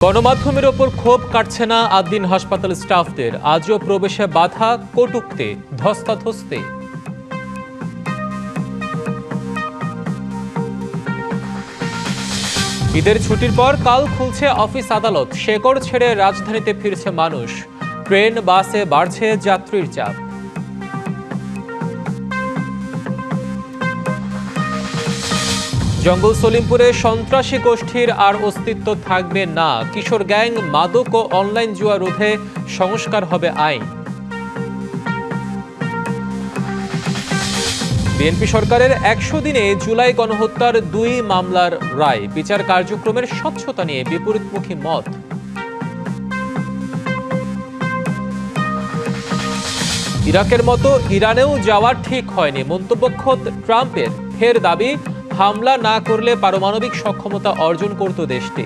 গণমাধ্যমের ওপর ক্ষোভ কাটছে না আদ্দিন হাসপাতাল স্টাফদের। আজও প্রবেশে বাধা, কটূক্তি, ধস্তাধস্তি। ঈদের ছুটির পর কাল খুলছে অফিস আদালত। শেকড় ছেড়ে রাজধানীতে ফিরছে মানুষ। ট্রেন বাসে বাড়ছে যাত্রীর চাপ। জঙ্গল সলিমপুরে সন্ত্রাসী গোষ্ঠীর আর অস্তিত্ব থাকবে না। কিশোর গ্যাং, মাদক ও অনলাইন জুয়া রোধে সংস্কার হবে আইন। বিএনপি সরকারের ১০০ দিনে জুলাই গণহত্যার ২ মামলার রায়। বিচার কার্যক্রমের স্বচ্ছতা নিয়ে বিপরীতমুখী মত। ইরাকের মতো ইরানেও যাওয়া ঠিক হয়নি, মন্তব্য খোদ ট্রাম্পের। ফের দাবি, হামলা না করলে পারমাণবিক সক্ষমতা অর্জন করত দেশটি।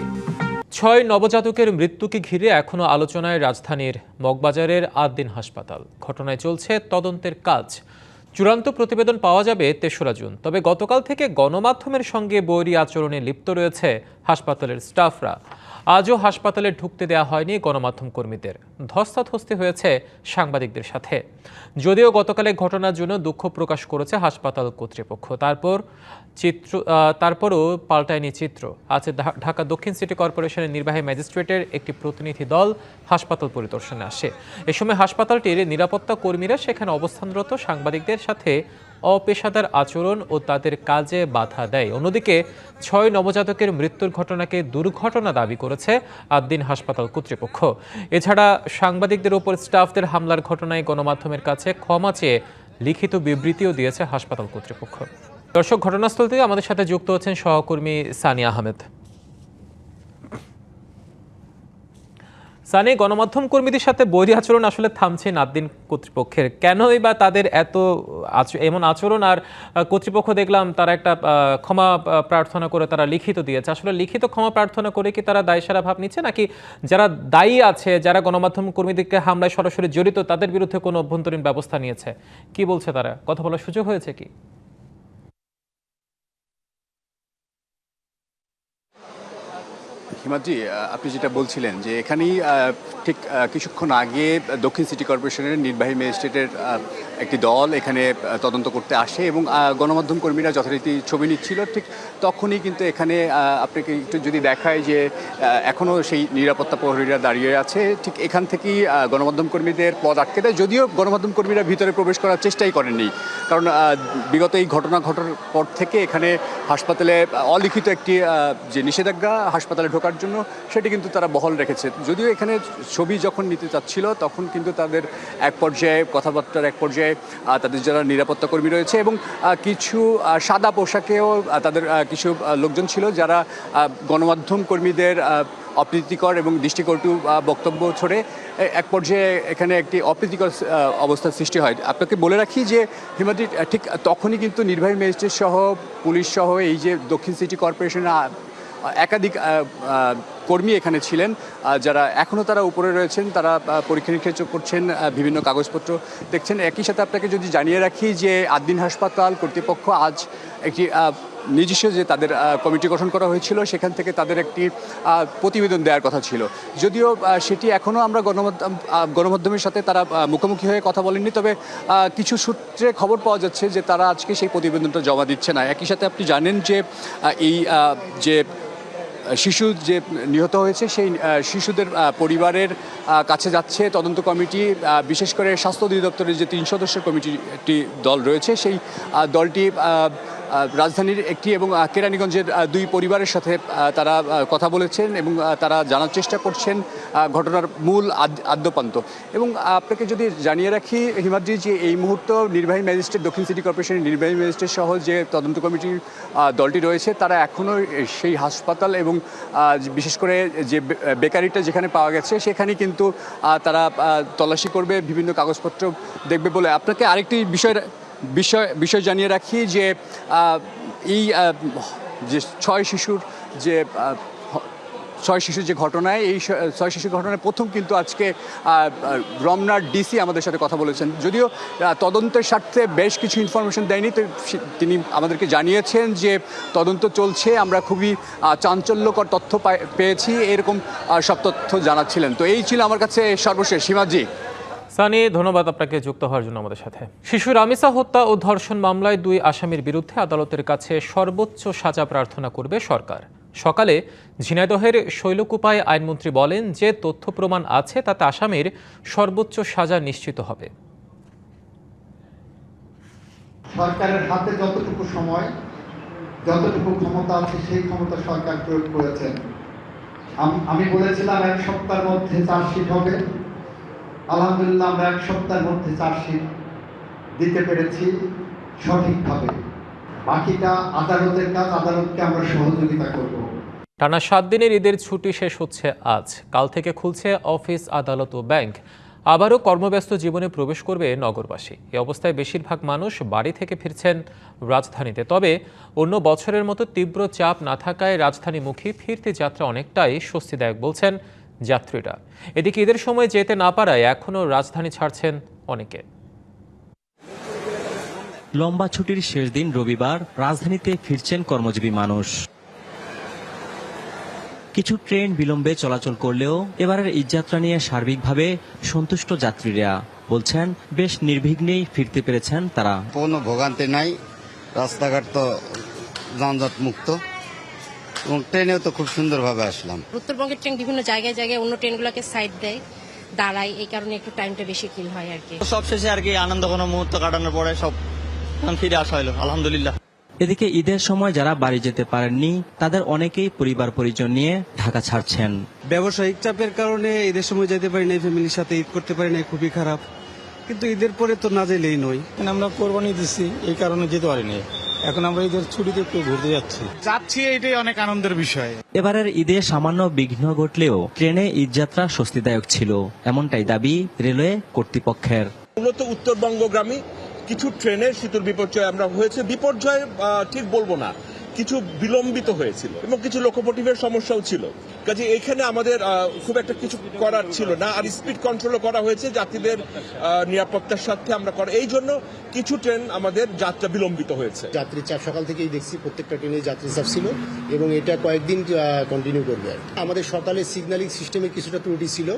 ৬ নবজাতকের মৃত্যুকে ঘিরে এখনো আলোচনায় রাজধানীর মগবাজারের আদ্দিন হাসপাতাল। ঘটনায় চলছে তদন্তের কাজ। চূড়ান্ত প্রতিবেদন পাওয়া যাবে ৩রা জুন। তবে গতকাল থেকে গণমাধ্যমের সঙ্গে বৈরী আচরণে লিপ্ত রয়েছে হাসপাতালের স্টাফরা। আজও হাসপাতালে ঢুকতে দেওয়া হয়নি গণমাধ্যম কর্মীদের। ধস্তাধস্তি হয়েছে সাংবাদিকদের সাথে। যদিও গতকালের ঘটনার জন্য দুঃখ প্রকাশ করেছে হাসপাতাল কর্তৃপক্ষ, তারপরও পাল্টায়নি চিত্র। আজ ঢাকা দক্ষিণ সিটি কর্পোরেশনের নির্বাহী ম্যাজিস্ট্রেটের একটি প্রতিনিধি দল হাসপাতাল পরিদর্শনে আসে। এ সময় হাসপাতালটির নিরাপত্তা কর্মীরা সেখানে অবস্থানরত সাংবাদিকদের সাথে অপেশাদার আচরণ ও তাদের কাজে বাধা দেয়। অন্যদিকে ৬ নবজাতকের মৃত্যুর ঘটনাকে দুর্ঘটনা দাবি করেছে আদ্দিন হাসপাতাল কর্তৃপক্ষ। এছাড়া সাংবাদিকদের উপর স্টাফদের হামলার ঘটনায় গণমাধ্যমের কাছে ক্ষমা চেয়ে লিখিত বিবৃতিও দিয়েছে হাসপাতাল কর্তৃপক্ষ। দর্শক, ঘটনাস্থল থেকে আমাদের সাথে যুক্ত হচ্ছেন সহকর্মী সানিয়া আহমেদ। সানি, গণমাধ্যম কর্মীদের সাথে বৈরী আচরণ আসলে থামছে না আদ্দিন কর্তৃপক্ষের। কেনই বা তাদের এমন আচরণ? আর কর্তৃপক্ষ দেখলাম তারা একটা ক্ষমা প্রার্থনা করে তারা লিখিত দিয়েছে। আসলে লিখিত ক্ষমা প্রার্থনা করে কি তারা দায়সারা ভাব নিচ্ছে, নাকি যারা দায়ী আছে, যারা গণমাধ্যম কর্মীদেরকে হামলায় সরাসরি জড়িত, তাদের বিরুদ্ধে কোনো অভ্যন্তরীণ ব্যবস্থা নিয়েছে? কি বলছে তারা? কথা বলার সুযোগ হয়েছে কি? হিমাদ্রি, আপনি যেটা বলছিলেন যে এখানেই ঠিক কিছুক্ষণ আগে দক্ষিণ সিটি কর্পোরেশনের নির্বাহী ম্যাজিস্ট্রেটের একটি দল এখানে তদন্ত করতে আসে এবং গণমাধ্যম কর্মীরা যথারীতি ছবি নিচ্ছিল। ঠিক তখনই কিন্তু এখানে আপনাকে একটু যদি দেখায় যে এখনও সেই নিরাপত্তা প্রহরীরা দাঁড়িয়ে আছে। ঠিক এখান থেকেই গণমাধ্যম কর্মীদের পথ আটকে দেয়, যদিও গণমাধ্যম কর্মীরা ভিতরে প্রবেশ করার চেষ্টাই করেননি। কারণ বিগত এই ঘটনা ঘটার পর থেকে এখানে হাসপাতালে অলিখিত একটি যে নিষেধাজ্ঞা হাসপাতালে ঢোকার জন্য, সেটি কিন্তু তারা বহাল রেখেছে। যদিও এখানে ছবি যখন নিতে চাচ্ছিল তখন কিন্তু তাদের এক পর্যায়ে কথাবার্তার এক পর্যায়ে তাদের যারা নিরাপত্তা কর্মী রয়েছে এবং কিছু সাদা পোশাকেও তাদের কিছু লোকজন ছিল যারা গণমাধ্যম কর্মীদের অপ্রীতিকর এবং দৃষ্টিকটু বক্তব্য ছড়ে এক পর্যায়ে এখানে একটি অপ্রীতিকর অবস্থার সৃষ্টি হয়। আপনাকে বলে রাখি যে হিমাদ্রি, ঠিক তখনই কিন্তু নির্বাহী ম্যাজিস্ট্রেট সহ পুলিশ সহ এই যে দক্ষিণ সিটি কর্পোরেশনের একাধিক কর্মী এখানে ছিলেন, যারা এখনও তারা উপরে রয়েছেন। তারা পরীক্ষা নিরীক্ষা করছেন, বিভিন্ন কাগজপত্র দেখছেন। একই সাথে আপনাকে যদি জানিয়ে রাখি যে আদ্দিন হাসপাতাল কর্তৃপক্ষ আজ একটি নিজস্ব যে তাদের কমিটি গঠন করা হয়েছিল, সেখান থেকে তাদের একটি প্রতিবেদন দেওয়ার কথা ছিল। যদিও সেটি এখনও আমরা গণমাধ্যমের সাথে তারা মুখোমুখি হয়ে কথা বলেননি। তবে কিছু সূত্রে খবর পাওয়া যাচ্ছে যে তারা আজকে সেই প্রতিবেদনটা জমা দিচ্ছে না। একই সাথে আপনি জানেন যে এই যে শিশু যে নিহত হয়েছে, সেই শিশুদের পরিবারের কাছে যাচ্ছে তদন্ত কমিটি। বিশেষ করে স্বাস্থ্য অধিদপ্তরের যে 3 সদস্যের কমিটি দল রয়েছে, সেই দলটি রাজধানীর একটি এবং কেরানীগঞ্জের 2 পরিবারের সাথে তারা কথা বলেছেন এবং তারা জানার চেষ্টা করছেন ঘটনার মূল আদ্যোপান্ত। এবং আপনাকে যদি জানিয়ে রাখি হিমাদ্রি, যে এই মুহূর্ত নির্বাহী ম্যাজিস্ট্রেট, দক্ষিণ সিটি কর্পোরেশনের নির্বাহী ম্যাজিস্ট্রেট সহ যে তদন্ত কমিটির দলটি রয়েছে, তারা এখনও সেই হাসপাতাল এবং বিশেষ করে যে বেকারিটা যেখানে পাওয়া গেছে সেখানে কিন্তু তারা তল্লাশি করবে, বিভিন্ন কাগজপত্র দেখবে বলে। আপনাকে আরেকটি বিষয় জানিয়ে রাখি যে এই যে 6 শিশুর যে ছয় শিশুর যে ঘটনায়, এই ছয় শিশুর ঘটনায় প্রথম কিন্তু আজকে রমনার ডিসি আমাদের সাথে কথা বলেছেন। যদিও তদন্তের স্বার্থে বেশ কিছু ইনফরমেশন দেয়নি, তো তিনি আমাদেরকে জানিয়েছেন যে তদন্ত চলছে, আমরা খুবই চাঞ্চল্যকর তথ্য পেয়েছি, এরকম সব তথ্য জানাচ্ছিলেন। তো এই ছিল আমার কাছে সর্বশেষ। সীমাজি। সানি, ধন্যবাদ আপনাকে যুক্ত হওয়ার জন্য আমাদের সাথে। শিশু রামিসা হত্যা ও ধর্ষণ মামলায় 2 আসামির বিরুদ্ধে আদালতের কাছে সর্বোচ্চ সাজা প্রার্থনা করবে সরকার। সকালে ঝিনাইদহের শৈলকুপায় আইনমন্ত্রী বলেন যে তথ্য প্রমাণ আছে তাতে আসামির সর্বোচ্চ সাজা নিশ্চিত হবে। সরকারের হাতে যতটুকু সময়, যতটুকু ক্ষমতা আছে সেই ক্ষমতা সরকার প্রয়োগ করেছেন। আমি বলেছিলাম 1 সপ্তাহের মধ্যে চার্জশিট হবে। আলহামদুলিল্লাহ আমরা 1 সপ্তাহের মধ্যে চার্জশিট দিতে পেরেছি সঠিকভাবে। বাকিটা আদালতের কাজ, আদালতকে আমরা সহযোগিতা করব। টানা 7 দিনের ঈদের ছুটি শেষ হচ্ছে আজ। কাল থেকে খুলছে অফিস, আদালত ও ব্যাংক। আবারও কর্মব্যস্ত জীবনে প্রবেশ করবে নগরবাসী। এই অবস্থায় বেশিরভাগ মানুষ বাড়ি থেকে ফিরছেন রাজধানীতে। তবে অন্য বছরের মতো তীব্র চাপ না থাকায় রাজধানীমুখী ফিরতি যাত্রা অনেকটাই স্বস্তিদায়ক বলছেন যাত্রীরা। এদিকে ঈদের সময় যেতে না পারায় এখনও রাজধানী ছাড়ছেন অনেকে। লম্বা ছুটির শেষ দিন রবিবার রাজধানীতে ফিরছেন কর্মজীবী মানুষ। কিছু ট্রেন বিলম্বে চলাচল করলেও এবারের ঈদযাত্রা নিয়ে সার্বিকভাবে সন্তুষ্ট যাত্রীরা বলছেন বেশ নির্বিঘ্নেই ফিরতে পেরেছেন তারা। কোনো ভোগান্তি নাই, রাস্তাঘাট তো যানজট মুক্ত এবং ট্রেনেও তো খুব সুন্দরভাবে আসলাম। উত্তরবঙ্গের ট্রেন বিভিন্ন জায়গায় জায়গায় অন্য ট্রেনগুলোকে সাইড দেয়, দাঁড়ায়, এই কারণে একটু টাইমটা বেশি কিল হয় আর কি। সবশেষে আর কি আনন্দ কোনো মুহূর্ত কাটানোর পরে সব ফিরে আসা হলো আলহামদুলিল্লাহ। এদিকে ঈদের সময় যারা বাড়ি যেতে পারেননি তাদের অনেকেই পরিবার পরিজন নিয়ে ঢাকা ছাড়ছেন। ব্যবসায়িক চাপের কারণে ঈদের সময় যেতে পারি না, ফ্যামিলির সাথে ঈদ করতে পারি না, খুবই খারাপ। কিন্তু ঈদের পরে তো না যেলেই নয়। আমরা কোরবানি দিচ্ছি, এই কারণে যেতে পারিনি। এখন আমরা ঈদের ছুটিতে একটু ঘুরতে যাচ্ছি, এটাই অনেক আনন্দের বিষয়। এবারের ঈদে সামান্য বিঘ্ন ঘটলেও ট্রেনে ঈদযাত্রা স্বস্তিদায়ক ছিল, এমনটাই দাবি রেলওয়ে কর্তৃপক্ষের। মূলত উত্তরবঙ্গগামী কিছু ট্রেনের শীতল বিপর্যয় আমরা হয়েছে, বিপর্যয় ঠিক বলবো না, কিছু বিলম্বিত হয়েছিল এবং কিছু লোকোমোটিভের সমস্যাও ছিল। কাজে এখানে আমাদের খুব একটা কিছু করার ছিল না। আর স্পিড কন্ট্রোলও করা হয়েছে যাত্রীদের নিরাপত্তার সাথে আমরা করা, এই জন্য কিছু ট্রেন আমাদের যাত্রা বিলম্বিত হয়েছে। যাত্রীর চাপ সকাল থেকেই দেখছি, প্রত্যেকটা ট্রেনে যাত্রীর চাপ ছিল এবং এটা কয়েকদিন কন্টিনিউ করবে। আমাদের সকালে সিগন্যালিং সিস্টেমে কিছুটা ত্রুটি ছিল,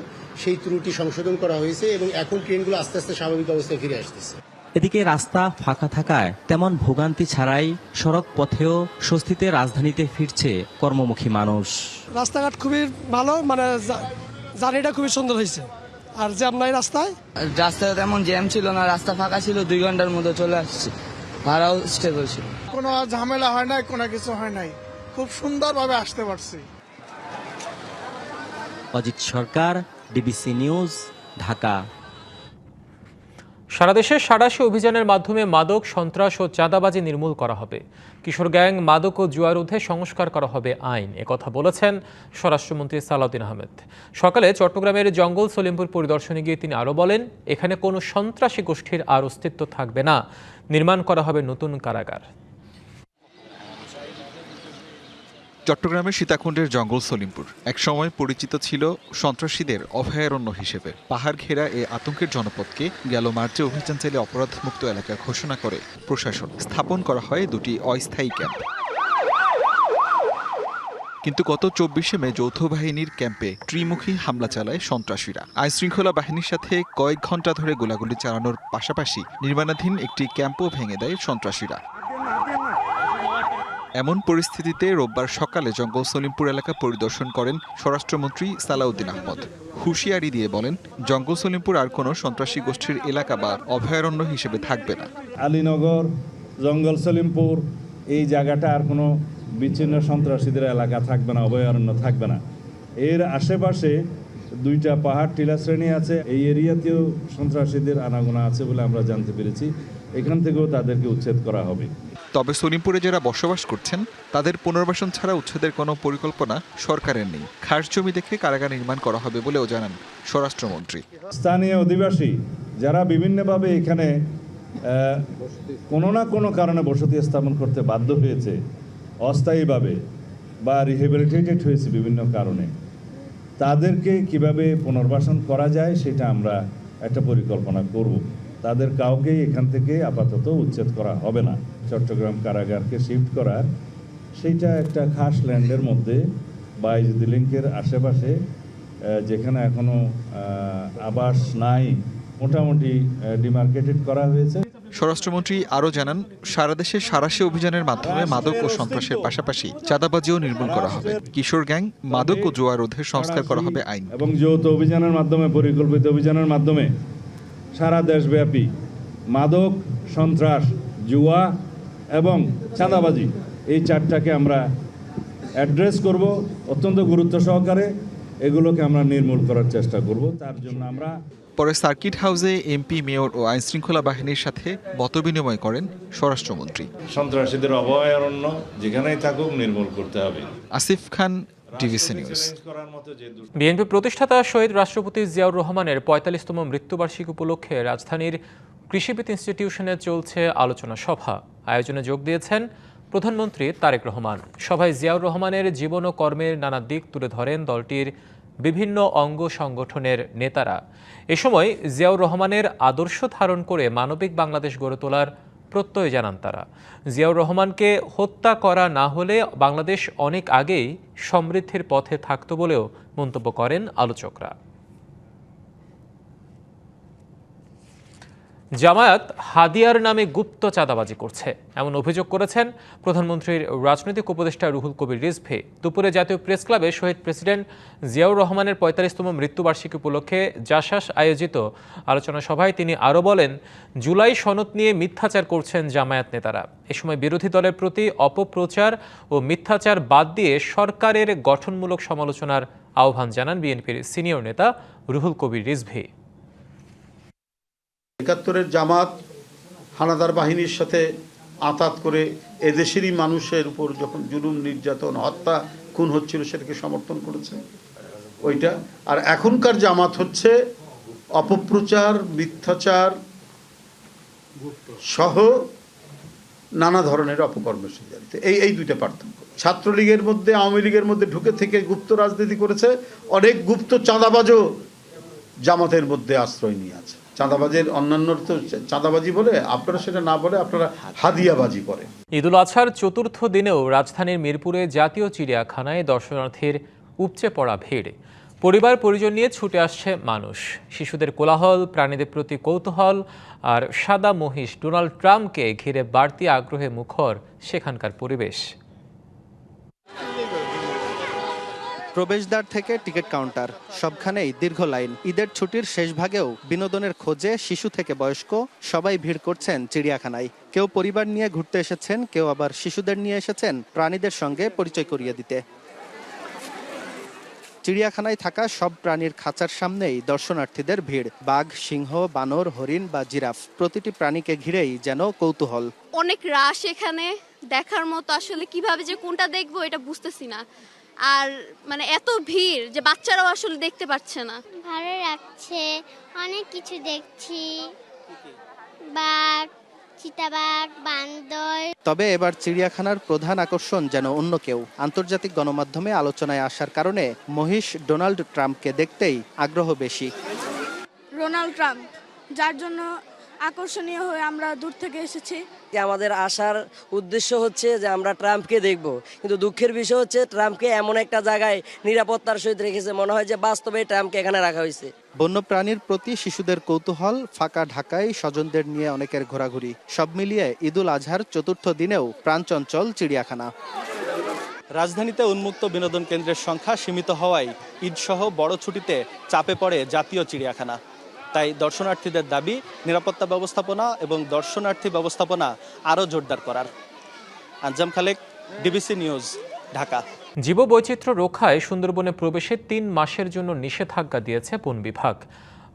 সেই ত্রুটি সংশোধন করা হয়েছে এবং এখন ট্রেনগুলো আস্তে আস্তে স্বাভাবিক অবস্থায় ফিরে আসতেছে। এদিকে রাস্তা ফাঁকা থাকায় তেমন ভোগান্তি ছাড়াই সড়ক পথেও স্বস্তিতে রাজধানীতে ফিরছে কর্মমুখী মানুষ। রাস্তাঘাট খুবই ভালো, মানে জার্নিটা খুবই সুন্দর হয়েছে। আর জ্যাম নাই রাস্তায় তেমন জ্যাম ছিল না, রাস্তা ফাঁকা ছিল, 2 ঘন্টার মধ্যে চলে আসছি। ভাড়াও স্টেবল ছিল, কোনো ঝামেলা হয় নাই, কোনো কিছু হয় নাই, খুব সুন্দরভাবে আসতে পারছি। অজিত সরকার, ডিবিসি নিউজ, ঢাকা। সারা দেশে সাঁড়াশি অভিযানের মাধ্যমে মাদক, সন্ত্রাস ও চাঁদাবাজি নির্মূল করা হবে। কিশোর গ্যাং, মাদক ও জুয়ার বিরুদ্ধে সংস্কার করা হবে আইন, একথা বলেছেন স্বরাষ্ট্রমন্ত্রী সালাউদ্দিন আহমেদ। সকালে চট্টগ্রামের জঙ্গল সলিমপুর পরিদর্শনে গিয়ে তিনি আরও বলেন, এখানে কোনো সন্ত্রাসী গোষ্ঠীর আর অস্তিত্ব থাকবে না, নির্মাণ করা হবে নতুন কারাগার। চট্টগ্রামের সীতাকুণ্ডের জঙ্গল সলিমপুর একসময় পরিচিত ছিল সন্ত্রাসীদের অভয়ারণ্য হিসেবে। পাহাড় ঘেরা এ আতঙ্কের জনপদকে গেল মার্চে অভিযান চালিয়ে অপরাধমুক্ত এলাকা ঘোষণা করে প্রশাসন। স্থাপন করা হয় 2টি অস্থায়ী ক্যাম্প। কিন্তু গত 24শে মে যৌথ বাহিনীর ক্যাম্পে ত্রিমুখী হামলা চালায় সন্ত্রাসীরা। আইনশৃঙ্খলা বাহিনীর সাথে কয়েক ঘণ্টা ধরে গোলাগুলি চালানোর পাশাপাশি নির্মাণাধীন একটি ক্যাম্পও ভেঙে দেয় সন্ত্রাসীরা। এমন পরিস্থিতিতে রোববার সকালে জঙ্গল সলিমপুর এলাকা পরিদর্শন করেন স্বরাষ্ট্রমন্ত্রী সালাউদ্দিন আহমেদ। হুঁশিয়ারি দিয়ে বলেন, জঙ্গল সলিমপুর আর কোনো সন্ত্রাসী গোষ্ঠীর এলাকা বা অভয়ারণ্য হিসেবে থাকবে না। আলীনগর, জঙ্গল সলিমপুর এই জায়গাটা আর কোনো বিচ্ছিন্ন সন্ত্রাসীদের এলাকা থাকবে না, অভয়ারণ্য থাকবে না। এর আশেপাশে 2টা পাহাড় টিলা শ্রেণী আছে, এই এরিয়াতেও সন্ত্রাসীদের আনাগোনা আছে বলে আমরা জানতে পেরেছি। এখান থেকেও তাদেরকে উচ্ছেদ করা হবে। তবে সলিমপুরে যারা বসবাস করছেন তাদের পুনর্বাসন ছাড়া উচ্ছেদের কোনো পরিকল্পনা সরকারের নেই। খাস জমি দেখে কারাগার নির্মাণ করা হবে বলেও জানান স্বরাষ্ট্রমন্ত্রী। স্থানীয় অধিবাসী যারা বিভিন্নভাবে এখানে কোনো না কোনো কারণে বসতি স্থাপন করতে বাধ্য হয়েছে অস্থায়ীভাবে, বা রিহেবিলিটেটেড হয়েছে বিভিন্ন কারণে, তাদেরকে কিভাবে পুনর্বাসন করা যায় সেটা আমরা একটা পরিকল্পনা করব। তাদের কাউকেই এখান থেকে আপাতত উচ্ছেদ করা হবে না। চট্টগ্রাম কারাগারকে শিফট করার সেইটা একটা খাস ল্যান্ডের মধ্যে বা ইজদি লিঙ্কের আশেপাশে যেখানে এখনো আবাস নাই, মোটামুটি ডিমার্কেটেড করা হয়েছে। স্বরাষ্ট্রমন্ত্রী আরও জানান, সারা দেশে সাঁড়াশি অভিযানের মাধ্যমে মাদক ও সন্ত্রাসের পাশাপাশি চাঁদাবাজিও নির্মূল করা হবে। কিশোর গ্যাং, মাদক ও জুয়া রোধে সংস্কার করা হবে আইন। এবং যৌথ অভিযানের মাধ্যমে, পরিকল্পিত অভিযানের মাধ্যমে সারা দেশব্যাপী মাদক, সন্ত্রাস, জুয়া এবং চাঁদাবাজি এই চারটাকে আমরা অ্যাড্রেস করব অত্যন্ত গুরুত্ব সহকারে। এগুলোকে আমরা নির্মূল করার চেষ্টা করব। তার জন্য আমরা পরে সার্কিট হাউসে এমপি, মেয়র ও আইনশৃঙ্খলা বাহিনীর সাথে মতবিনিময় করেন স্বরাষ্ট্রমন্ত্রী। সন্ত্রাসীদের অভয়ারণ্য যেখানেই থাকুক নির্মূল করতে হবে। আসিফ খান, ডিভিসি নিউজ। বিএনপি প্রতিষ্ঠাতা শহীদ রাষ্ট্রপতি জিয়াউর রহমানের ৪৫তম মৃত্যুবার্ষিকী উপলক্ষে রাজধানীর কৃষিবিদ ইনস্টিটিউশনে চলছে আলোচনা সভা। আয়োজনে যোগ দিয়েছেন প্রধানমন্ত্রী তারেক রহমান। সভায় জিয়াউর রহমানের জীবন ও কর্মের নানা দিক তুলে ধরেন দলটির বিভিন্ন অঙ্গ সংগঠনের নেতারা। এ সময় জিয়াউর রহমানের আদর্শ ধারণ করে মানবিক বাংলাদেশ গড়ে তোলার প্রত্যয় জানান তারা। জিয়াউর রহমানকে হত্যা করা না হলে বাংলাদেশ অনেক আগেই সমৃদ্ধির পথে থাকত বলেও মন্তব্য করেন আলোচকরা। জামায়াত হাদিয়ার নামে গুপ্ত চাঁদাবাজি করছে, এমন অভিযোগ করেছেন প্রধানমন্ত্রীর রাজনৈতিক উপদেষ্টা রুহুল কবির রিজভী। দুপুরে জাতীয় প্রেস ক্লাবে শহীদ প্রেসিডেন্ট জিয়াউর রহমানের ৪৫তম মৃত্যুবার্ষিকী উপলক্ষে জাসাস আয়োজিত আলোচনা সভায় তিনি আরও বলেন, জুলাই সনদ নিয়ে মিথ্যাচার করছেন জামায়াত নেতারা। এ সময় বিরোধী দলের প্রতি অপপ্রচার ও মিথ্যাচার বাদ দিয়ে সরকারের গঠনমূলক সমালোচনার আহ্বান জানান বিএনপির সিনিয়র নেতা রুহুল কবির রিজভী। ৭১-এর জামাত হানাদার বাহিনীর সাথে আঁতাত করে এদেশেরই মানুষের উপর যখন জুলুম, নির্যাতন, হত্যা, খুন হচ্ছিল সেটাকে সমর্থন করেছে ওইটা। আর এখনকার জামাত হচ্ছে অপপ্রচার, মিথ্যাচার সহ নানা ধরনের অপকর্মের সাথে জড়িত। এই দুইটা পার্থক্য। ছাত্রলীগের মধ্যে, আওয়ামী লীগের মধ্যে ঢুকে থেকে গুপ্ত রাজনীতি করেছে, অনেক গুপ্ত চাঁদাবাজও জামাতের মধ্যে আশ্রয় নিয়ে আছে। চাঁদাবাজির অন্যান্য তো চাঁদাবাজি বলে, আপনারা সেটা না বলে আপনারা হাদিয়াবাজি করেন। ঈদুল আজহার চতুর্থ দিনেও রাজধানীর মিরপুরে জাতীয় চিড়িয়াখানায় দর্শনার্থীর উপচে পড়া ভিড়। পরিবার পরিজন নিয়ে ছুটে আসছে মানুষ। শিশুদের কোলাহল, প্রাণীদের প্রতি কৌতূহল আর সাদা মহিষ ডোনাল্ড ট্রাম্পকে ঘিরে বাড়তি আগ্রহে মুখর সেখানকার পরিবেশ। প্রবেশদ্বার থেকে টিকিট কাউন্টার, সবখানেই দীর্ঘ লাইন। ঈদের ছুটির শেষ ভাগেও বিনোদনের খোঁজে শিশু থেকে বয়স্ক সবাই ভিড় করছেন চিড়িয়াখানায়। কেউ পরিবার নিয়ে ঘুরতে এসেছেন, কেউ আবার শিশুদের নিয়ে এসেছেন প্রাণীদের সঙ্গে পরিচয় করিয়ে দিতে। চিড়িয়াখানায় থাকা সব প্রাণীর খাঁচার সামনেই দর্শনার্থীদের ভিড়। বাঘ, সিংহ, বানর, হরিণ বা জিরাফ, প্রতিটি প্রাণীকে ঘিরেই যেন কৌতূহল। অনেক রাশ এখানে দেখার মতো, আসলে কিভাবে যে কোনটা দেখবো এটা বুঝতেছি না। আর মানে এত ভিড় যে বাচ্চারাও আসলে দেখতে পাচ্ছে না। ভালো লাগছে, অনেক কিছু দেখছি, বাঘ, চিতাবাঘ, বান্দর। তবে এবার চিড়িয়াখানার প্রধান আকর্ষণ যেন অন্য কেউ। আন্তর্জাতিক গণমাধ্যমে আলোচনায় আসার কারণে মহিষ ডোনাল্ড ট্রাম্পকে দেখতেই আগ্রহ বেশি। ডোনাল্ড ট্রাম্প, যার জন্য আকর্ষণীয় হয়ে আমরা দূর থেকে এসেছি। আমাদের আসার উদ্দেশ্য হচ্ছে যে আমরা ট্রাম্পকে দেখব, কিন্তু দুঃখের বিষয় হচ্ছে ট্রাম্পকে এমন একটা জায়গায় নিরাপত্তার সহিত রেখেছে, মনে হয় যে বাস্তবে ট্রাম্পকে এখানে রাখা হয়েছে। বন্যপ্রাণীর প্রতি শিশুদের কৌতূহল, ফাঁকা ঢাকায় স্বজনদের নিয়ে অনেকের ঘোরাঘুরি, সব মিলিয়ে ঈদুল আজহার চতুর্থ দিনেও প্রাণচঞ্চল চিড়িয়াখানা। রাজধানীতে উন্মুক্ত বিনোদন কেন্দ্রের সংখ্যা সীমিত হওয়ায় ঈদসহ বড় ছুটিতে চাপে পড়ে জাতীয় চিড়িয়াখানা। তাই দর্শনার্থীদের দাবি নিরাপত্তা ব্যবস্থাপনা এবং দর্শনার্থী ব্যবস্থাপনা আরও জোরদার করার। আঞ্জাম খালেক, ডিবিসি নিউজ, ঢাকা। জীববৈচিত্র্য রক্ষায় সুন্দরবনে প্রবেশে ৩ মাসের জন্য নিষেধাজ্ঞা দিয়েছে বন বিভাগ।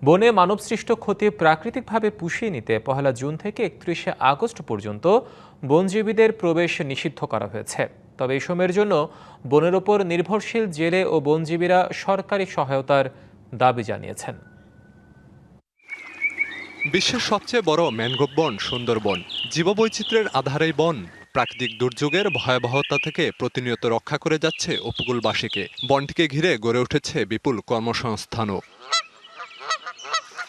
বনে মানবসৃষ্ট ক্ষতি প্রাকৃতিকভাবে পুষিয়ে নিতে ১ জুন থেকে ৩১ আগস্ট পর্যন্ত বনজীবীদের প্রবেশ নিষিদ্ধ করা হয়েছে। তবে এই সময়ের জন্য বনের ওপর নির্ভরশীল জেলে ও বনজীবীরা সরকারি সহায়তার দাবি জানিয়েছেন। বিশ্বের সবচেয়ে বড় ম্যানগ্রোভ বন সুন্দরবন, জীববৈচিত্র্যের আধারে বন, প্রাকৃতিক দুর্যোগের ভয়াবহতা থেকে প্রতিনিয়ত রক্ষা করে যাচ্ছে উপকূলবাসীকে। বনটিকে ঘিরে গড়ে উঠেছে বিপুল কর্মসংস্থানও।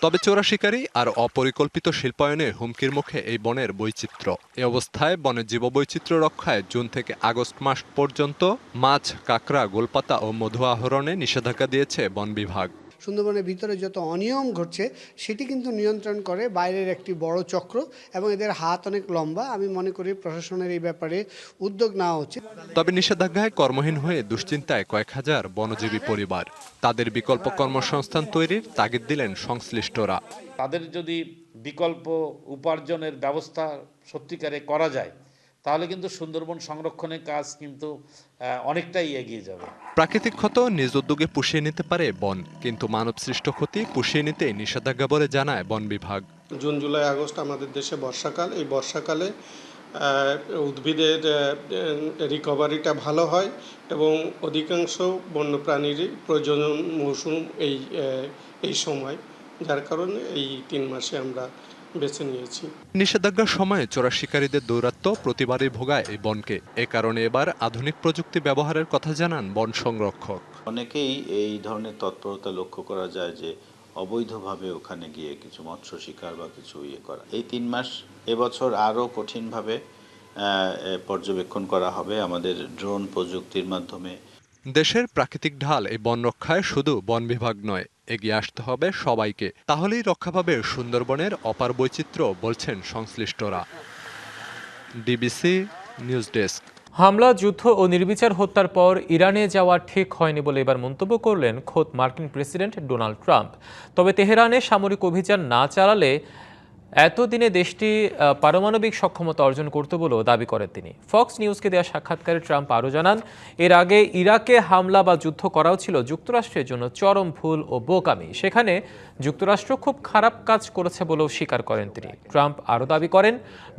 তবে চোরা শিকারি আর অপরিকল্পিত শিল্পায়নের হুমকির মুখে এই বনের বৈচিত্র্য। এ অবস্থায় বনের জীববৈচিত্র্য রক্ষায় জুন থেকে আগস্ট মাস পর্যন্ত মাছ, কাঁকড়া, গোলপাতা ও মধু আহরণে নিষেধাজ্ঞা দিয়েছে বন বিভাগ। সুন্দরবনের ভিতরে যত অনিয়ম ঘটছে সেটি কিন্তু নিয়ন্ত্রণ করে বাইরের একটি বড় চক্র এবং এদের হাত অনেক লম্বা। আমি মনে করি প্রশাসনের এই ব্যাপারে উদ্যোগ নেওয়া উচিত। তবে নিষেধাজ্ঞায় কর্মহীন হয়ে দুশ্চিন্তায় কয়েক হাজার বনজীবী পরিবার। তাদের বিকল্প কর্মসংস্থান তৈরির তাগিদ দিলেন সংশ্লিষ্টরা। তাদের যদি বিকল্প উপার্জনের ব্যবস্থা সত্যিকারে করা যায় তাহলে কিন্তু সুন্দরবন সংরক্ষণের কাজ কিন্তু অনেকটাই এগিয়ে যাবে। প্রাকৃতিক ক্ষত নিজ উদ্যোগে পুষিয়ে নিতে পারে বন, কিন্তু মানবসৃষ্ট ক্ষতি পুষিয়ে নিতে নিষেধাজ্ঞা বলে জানায় বন বিভাগ। জুন, জুলাই, আগস্ট আমাদের দেশে বর্ষাকাল। এই বর্ষাকালে উদ্ভিদের রিকভারিটা ভালো হয় এবং অধিকাংশ বন্যপ্রাণীর প্রজনন মৌসুম এই সময়, যার কারণে এই 3 মাসে আমরা বেছে নিয়েছি। নিষেধাজ্ঞার সময় চোরা শিকারীদের দৌরাত্ম্য প্রতিবারই ভোগায় এই বনকে। এ কারণে এবার আধুনিক প্রযুক্তি ব্যবহারের কথা জানান বন সংরক্ষক। অনেকেই এই ধরনের তৎপরতা লক্ষ্য করা যায় যে অবৈধভাবে ওখানে গিয়ে কিছু মৎস্য শিকার বা কিছু করা। এই 3 মাস এবছর আরও কঠিনভাবে পর্যবেক্ষণ করা হবে আমাদের ড্রোন প্রযুক্তির মাধ্যমে। দেশের প্রাকৃতিক ঢাল এই বন রক্ষায় শুধু বন বিভাগ নয়, এগিয়ে আসতে হবে সবাইকে। তাহলেই রক্ষা পাবে সুন্দরবনের অপার বৈচিত্র্য, বলছেন সংশ্লিষ্টরা। DBC news desk. হামলা, যুদ্ধ ও নির্বিচার হত্যার পর ইরানে যাওয়া ঠিক হয়নি বলে এবার মন্তব্য করলেন খোদ মার্কিন প্রেসিডেন্ট ডোনাল্ড ট্রাম্প। তবে তেহরানে সামরিক অভিযান না চালালে এতদিনে দেশটি পারমাণবিক সক্ষমতা অর্জন করতে বলেও দাবি করেন তিনি। ফক্স নিউজকে দেওয়া সাক্ষাৎকারে ট্রাম্প আরও জানান, এর আগে ইরাকে হামলা বা যুদ্ধ করাও ছিল যুক্তরাষ্ট্রের জন্য চরম ভুল ও বোকামি। সেখানে যুক্তরাষ্ট্র খুব খারাপ কাজ করেছে বলেও স্বীকার করেন তিনি। ট্রাম্প আরও দাবি করেন,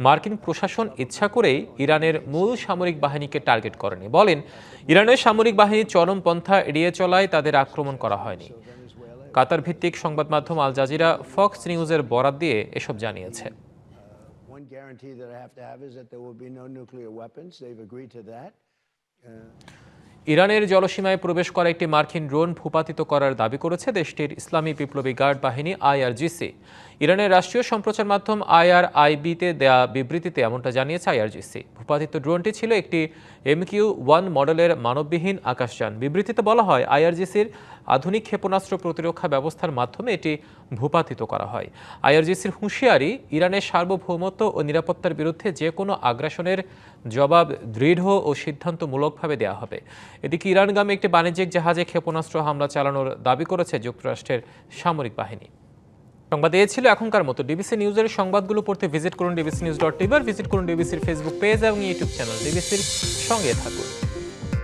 মার্কিন প্রশাসন ইচ্ছা করেই ইরানের মূল সামরিক বাহিনীকে টার্গেট করেনি। বলেন, ইরানের সামরিক বাহিনী চরমপন্থা এড়িয়ে চলায় তাদের আক্রমণ করা হয়নি। কাতার ভিত্তিক সংবাদ মাধ্যম আল জাজিরা ফক্স নিউজের বরাত দিয়ে এসব জানিয়েছে। ইরানের জলসীমায় প্রবেশ করা একটি মার্কিন ড্রোন ভূপাতিত করার দাবি করেছে দেশটির ইসলামী বিপ্লবী গার্ড বাহিনী IRGC। ইরানের রাষ্ট্রীয় সম্প্রচার মাধ্যম IRIB-তে দেয়া বিবৃতিতে এমনটা জানিয়েছে IRGC। ভূপাতিত ড্রোনটি ছিল একটি MQ-1 মডেলের মানববিহীন আকাশযান। বিবৃতিতে বলা হয়, IRGC-র আধুনিক ক্ষেপণাস্ত্র প্রতিরক্ষা ব্যবস্থার মাধ্যমে এটি ভূপাতিত করা হয়। IRGC-র হুঁশিয়ারি, ইরানের সার্বভৌমত্ব ও নিরাপত্তার বিরুদ্ধে যে কোনো আগ্রাসনের জবাব দৃঢ় ও সিদ্ধান্তমূলকভাবে দেওয়া হবে। এদিকে ইরানগামী একটি বাণিজ্যিক জাহাজে ক্ষেপণাস্ত্র হামলা চালানোর দাবি করেছে যুক্তরাষ্ট্রের সামরিক বাহিনী। সংবাদ এই ছিল এখনকার মতো। ডিবিসি নিউজের সংবাদগুলো পড়তে ভিজিট করুন dbcnews.tv, ভিজিট করুন ডিবিসির ফেসবুক পেজ এবং ইউটিউব চ্যানেল। ডিবিসির সঙ্গে থাকুন।